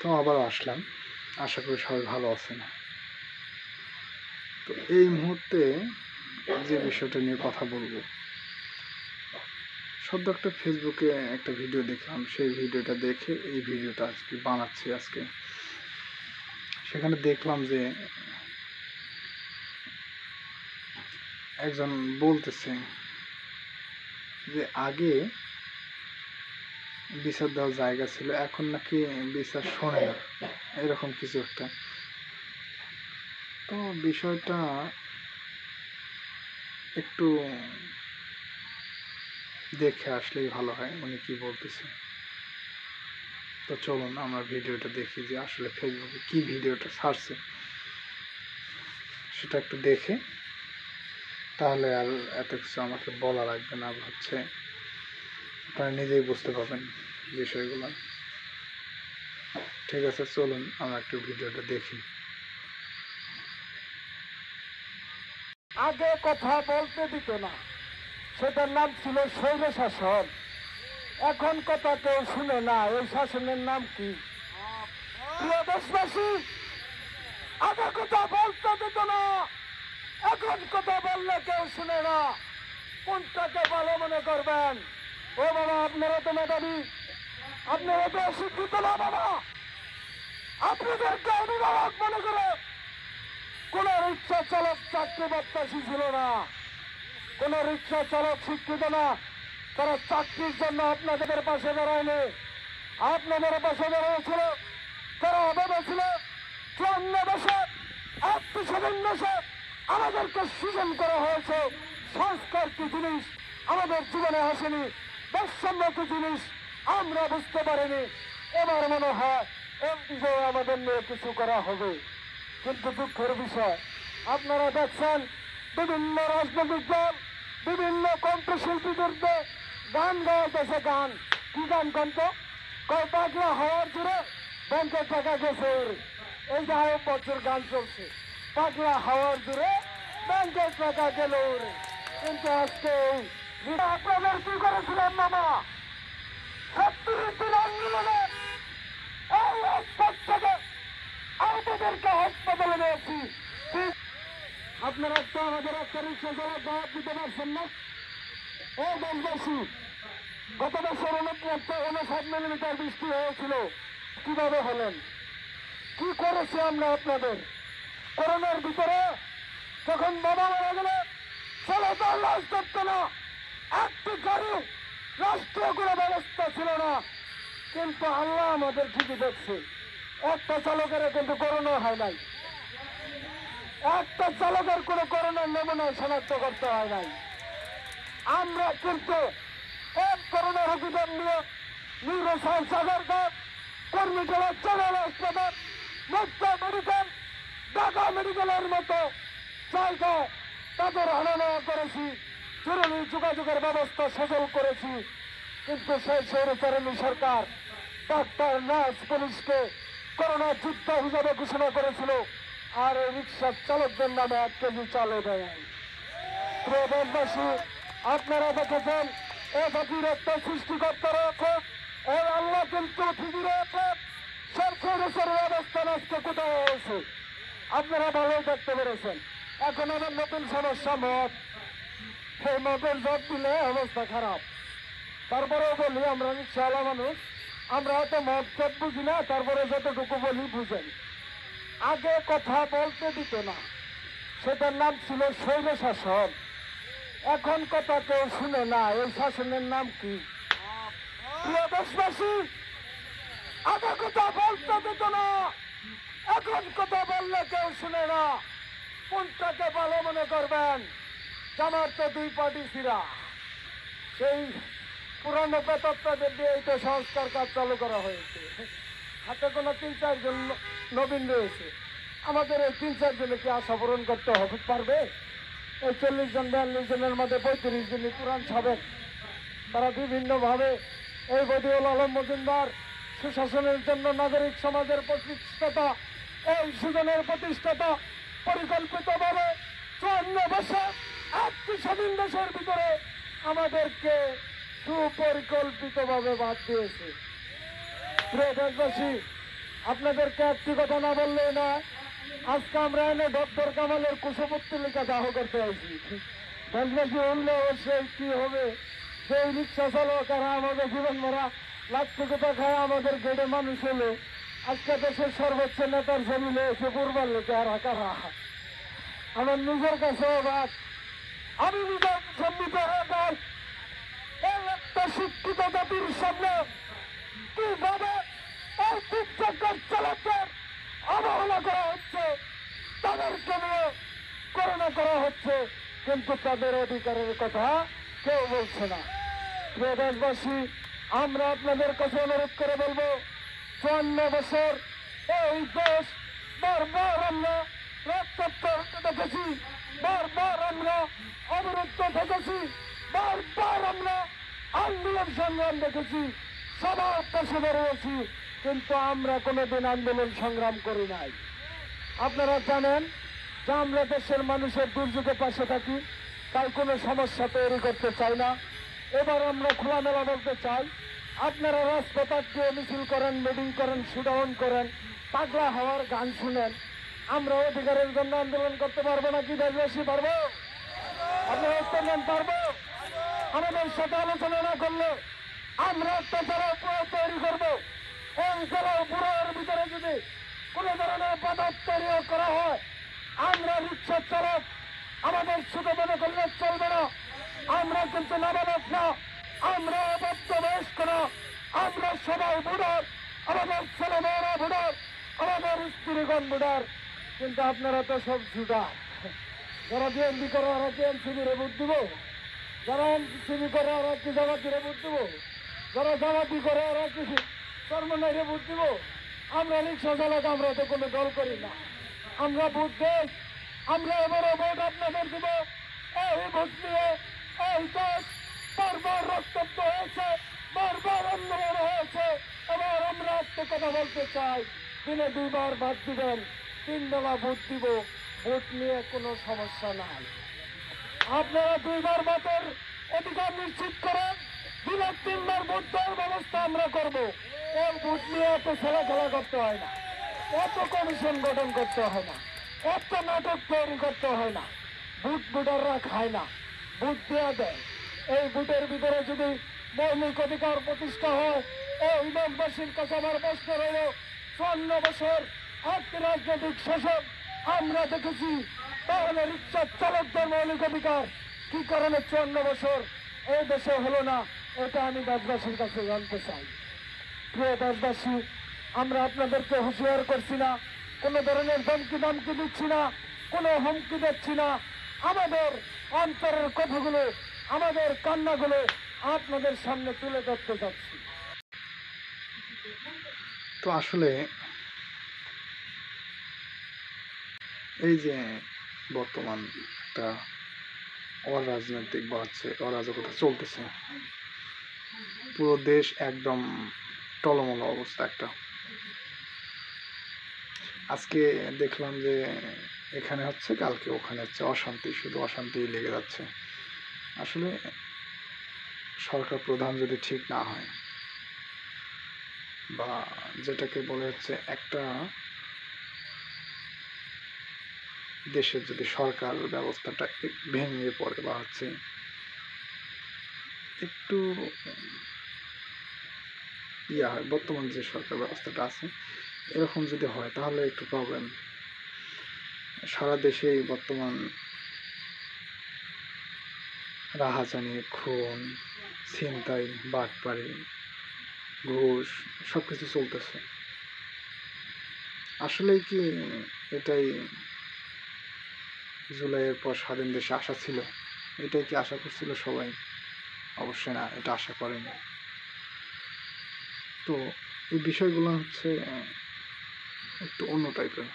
তো আবার আসলাম। আশা করি সবাই ভালো আছেন। তো এই মুহূর্তে যে বিষয়টা নিয়ে কথা বলবো, সদ্য একটা ফেসবুকে একটা ভিডিও দেখলাম। সেই ভিডিওটা দেখে এই ভিডিওটা আজকে বানাচ্ছি। সেখানে দেখলাম যে একজন বলতেছে যে আগে বিচার দেওয়ার জায়গা ছিল, এখন নাকি বিচার শোনে না, এরকম কিছু একটা। তো বিষয়টা একটু দেখে আসলেই ভালো হয় উনি কি বলতেছে। তো চলুন আমরা ভিডিওটা দেখি যে আসলে ফেসবুকে কি ভিডিওটা ছাড়ছে, সেটা একটু দেখে তাহলে আর এত কিছু আমাকে বলা লাগবে না। হচ্ছে আপনারা নিজেই বুঝতে পারবেন বিষয়গুলো। ঠিক আছে, চলুন আমরা একটু ভিডিওটা দেখি। আগে কথা বলতে দিত না, সেটার নাম ছিল স্বৈর শাসন। এখন কথা কেউ শুনে না, এই শাসনের নাম কি? প্রিয় দেশবাসী, আগে কথা বলতে দিত না, এখন কথা বললে কেউ শুনে না। কোনটাকে ভালো মনে করবেন? ও বাবা, আপনারা তো মেধাবী, আপনারা তো অশিক্ষিত না বাবা। আপনাদেরকে অভিভাবক মনে করে কোন রিক্সা চালক চাকরি প্রত্যাশী ছিল না, কোন রিক্সা চালক শিক্ষিত না। তারা চাকরির জন্য আপনাদের পাশে দাঁড়ায়নি, আপনাদের পাশে দাঁড়িয়েছিল। তারা ভেবেছিল 54 দেশে 61 দেশে আমাদেরকে সৃজন করা হয়েছে। সংস্কার কি জিনিস আমাদের জীবনে আসেনি, বৈষম্য কি জিনিস আমরা বুঝতে পারিনি। এবার মনে হয় এমপিও আমাদের নিয়ে কিছু করা হবে। কিন্তু দুঃখের বিষয়, আপনারা দেখছেন বিভিন্ন রাজনৈতিক দল বিভিন্ন কণ্ঠশিল্পীদের গান গাইতেছে। গান কি গান? কণ্ঠ কয় পাগলা হওয়ার জোরে ব্যাংকের টাকা গেছে। এই যে আয়ব বছর গান চলছে, পাগলা হওয়ার জোরে ব্যাংকের টাকা গেল। কিন্তু আজকে আপনাদের কি করেছিলেন মামা? 70 দিন আন্দোলনে এই রাজপথ থেকে আমাদেরকে হাসপাতালে নিয়েছি। আপনারা তো আমাদের একটা রিক্সা চালক দাওয়াত দিতে পারছেন না। ও দেশবাসী, গত বছর 59 মিলিমিটার বৃষ্টি হয়েছিল। কিভাবে হলেন? কি করেছে আমরা আপনাদের? করোনার ভিতরে যখন বাবা মারা গেলে ছেলে তার লাশ ধরত না, একটি গাড়ি রাষ্ট্রীয় কোনো ব্যবস্থা ছিল না। কিন্তু আল্লাহ আমাদের ঠিকই দেখছে, একটা চালকের কিন্তু করোনা হয় নাই, একটা চালকের কোনো করোনার নমুনা শনাক্ত করতে হয় নাই। আমরা কিন্তু এক করোনা রোগীদের নিয়ে নিউরোসাইন্স সদরঘাট, কর্মীটোলা জেনারেল হাসপাতাল, মুক্ত মেডিকেল, ঢাকা মেডিকেলের মতো জায়গায় তাদের আনা নেওয়া করেছি, জরুরি যোগাযোগের ব্যবস্থা সচল করেছি। কিন্তু সেই স্বৈরাচারী সরকার ডাক্তার, নার্স, পুলিশকে করোনা যুদ্ধ হিসাবে ঘোষণা করেছিল, আর এই রিক্সার চালকদের নামে 1 কেজি চালে দেয়। প্রিয় দেশবাসী, আপনারা দেখেছেন এ জাতির একটা সৃষ্টিকর্তা রয়েছে, এই আল্লাহ কিন্তু ঠিকই রয়েছে। সরকারের অবস্থান আজকে কোথায় হয়েছে আপনারা ভালোই দেখতে পেরেছেন। এখন আবার নতুন সমস্যা মদ। সেই মদের জট দিলে অবস্থা খারাপ। তারপরেও বলি, আমরা রিক্সাওয়ালা মানুষ, আমরা হয়তো মদ চট বুঝি না, তারপরে যতটুকু বলি বুঝেন। আগে কথা বলতে দিত না, সেটার নাম ছিল স্বৈর শাসন। এখন কথা কেউ শুনে না, এই শাসনের নাম কি? প্রিয় দেশবাসী, আগে কথা বলতে দিত না, এখন কথা বললে কেউ শুনে না। কোনটাকে ভালো মনে করবেন? আমার তো 2 পার্টি ছিরা, সেই পুরানো বেতনদের দিয়ে তো সংস্কার কাজ চালু করা হয়েছে। হাতে কোনো 3-4 জন নবীন রয়েছে। আমাদের এই 3-4 জনে কি আশা পূরণ করতে হবে পারবে? এই 40 জন 42 জনের মধ্যে 35 জনই পুরান সাবেক। তারা বিভিন্নভাবে এই বদিউল আলম মজুমদার সুশাসনের জন্য নাগরিক সমাজের প্রতিষ্ঠাতা, এই সুজনের প্রতিষ্ঠাতা, পরিকল্পিতভাবে 54 বছর একটি স্বাধীন দেশের ভিতরে আমাদেরকে সুপরিকল্পিতভাবে বাদ দিয়েছে। প্রিয় দেশবাসী, আপনাদেরকে একটি কথা না বললেই না, আজকে আমরা এনে ডক্টর কামালের কুশপুত্তলিকা দাহ করতে আসি। দেশবাসী উঠলে অবশ্যই কি হবে, সেই রিক্সা চালক আর আমাদের জীবন মরা লাক্ষিকতা খায় আমাদের গেটে মানুষ হলো আজকে দেশের সর্বোচ্চ নেতার জমিলে এসে পূর্বার লোকে আর কারা। আমার নিজের কাছে অবাক, আমি নিজের সম্মিত হয়ে এই একটা শিক্ষিত জাতির সামনে কিভাবে এই দুর্যোগের চালকদের অবহেলা করা হচ্ছে, তাদেরকে নিয়ে করোনা করা হচ্ছে, কিন্তু তাদের অধিকারের কথা কেউ বলছে না। প্রিয় দেশবাসী, আমরা আপনাদের কাছে অনুরোধ করে বলবো, 54 বছর এই দেশ বারবার আমরা রক্তাক্ত দেখেছি, বারবার আমরা অবরুদ্ধ দেখেছি, বারবার আমরা আন্দোলন সংগ্রাম দেখেছি, সবার পাশে বেরিয়েছি, কিন্তু আমরা কোনোদিন আন্দোলন সংগ্রাম করি নাই। আপনারা জানেন যে আমরা দেশের মানুষের দুর্যোগের পাশে থাকি, তাই কোনো সমস্যা তৈরি করতে চাই না। এবার আমরা খোলামেলা বলতে চাই, আপনারা রাজপথ দিয়ে মিছিল করেন, মিটিং করেন, শুডাউন করেন, পাগলা হওয়ার গান শুনেন, আমরা অধিকারের জন্য আন্দোলন করতে পারবো না কি দেশবাসী? পারবো? আপনারা উত্তর দেন, পারবো? আমাদের সাথে আলোচনা না করলে আমরা একটা জেলা তৈরি করবো। এই জেলা পুরোর ভিতরে যদি কোনো ধরনের পদক তৈরি করা হয়, আমরা রিক্সার চালক আমাদের সুখে মনে করলে চলবে না। আমরা কিন্তু নাবালক না, আমরা অবাধ্য বয়স্ক না, আমরা সবাই ভোটার, আমাদের ছেলেমেয়েরা ভোটার, আমাদের স্ত্রীগণ ভোটার, কিন্তু আপনারা তো সব ছুটার। যারা বিএনপি করে ওরা কি এনসিবিরে ভোট দিব? যারা এনসিবি করে ওরা কি জামাতিরে ভোট দিব? যারা জামাতি করে ওরা কি চরমনাইরে ভোট দিব? আমরা রিক্সা চালক, আমরা তো কোনো দল করি না, আমরা ভোট দেই। আমরা এবারও ভোট আপনাদের দিব। এই ভোট নিয়ে এই দেশ বারবার রক্তাক্ত হয়েছে, বারবার আন্দোলন হয়েছে। এবার আমরা একটা কথা বলতে চাই, দিনে 2 বার ভাত দিবেন, 3 বেলা ভোট দিব, ভোট নিয়ে কোনো সমস্যা নাই। আপনারা 2 বার ভাতের অধিকার নিশ্চিত করেন, দিনে 3 বার ভোট দেওয়ার ব্যবস্থা আমরা করব। এই ভোট নিয়ে এত খেলা করতে হয় না, এত কমিশন গঠন করতে হয় না, এত নাটক তৈরি করতে হয় না। ভোট ভোটাররা খায় না, ভোট দেওয়া দেয়। এই ভোটের ভিতরে যদি মৌলিক অধিকার প্রতিষ্ঠা হয়, এই দেশবাসীর কাছে আমার প্রশ্ন রইল, 54 বছর এক রাজনৈতিক শাসক আমরা দেখেছি, তাহলে রিক্সা চালকদের মৌলিক অধিকার কি কারণে 54 বছর এই দেশে হলো না? এটা আমি দেশবাসীর কাছে জানতে চাই। প্রিয় দেশবাসী, আমরা আপনাদেরকে হুঁশিয়ার করছি না, কোনো ধরনের ধমকি দিচ্ছি না, কোনো হুমকি দিচ্ছি না। আমাদের অন্তরের কথাগুলো, আমাদের কান্নাগুলো আপনাদের সামনে তুলে ধরতে যাচ্ছি। তো আসলে এই যে বর্তমান একটা অরাজনৈতিক বা অরাজকতা চলতেছে, পুরো দেশ একদম টলমল অবস্থা একটা। আজকে দেখলাম যে এখানে হচ্ছে, কালকে ওখানে হচ্ছে, অশান্তি, শুধু অশান্তি লেগে যাচ্ছে। আসলে সরকার প্রধান যদি ঠিক না হয়, বা যেটাকে বলে হচ্ছে একটা দেশের যদি সরকার ব্যবস্থাটা ভেঙে পড়ে, বা হচ্ছে একটু হয়, বর্তমান যে সরকার ব্যবস্থাটা আছে এরকম যদি হয়, তাহলে একটু প্রবলেম। সারা দেশেই বর্তমান রাহাজানি, খুন, ছিনতাই, বাটপারি, ঘুষ সবকিছু চলতেছে। আসলেই কি এটাই জুলাইয়ের পর স্বাধীন দেশে আশা ছিল? এটাই কি আশা করছিল সবাই? অবশ্যই না, এটা আশা করেনি। তো এই বিষয়গুলো হচ্ছে একটু অন্য টাইপের।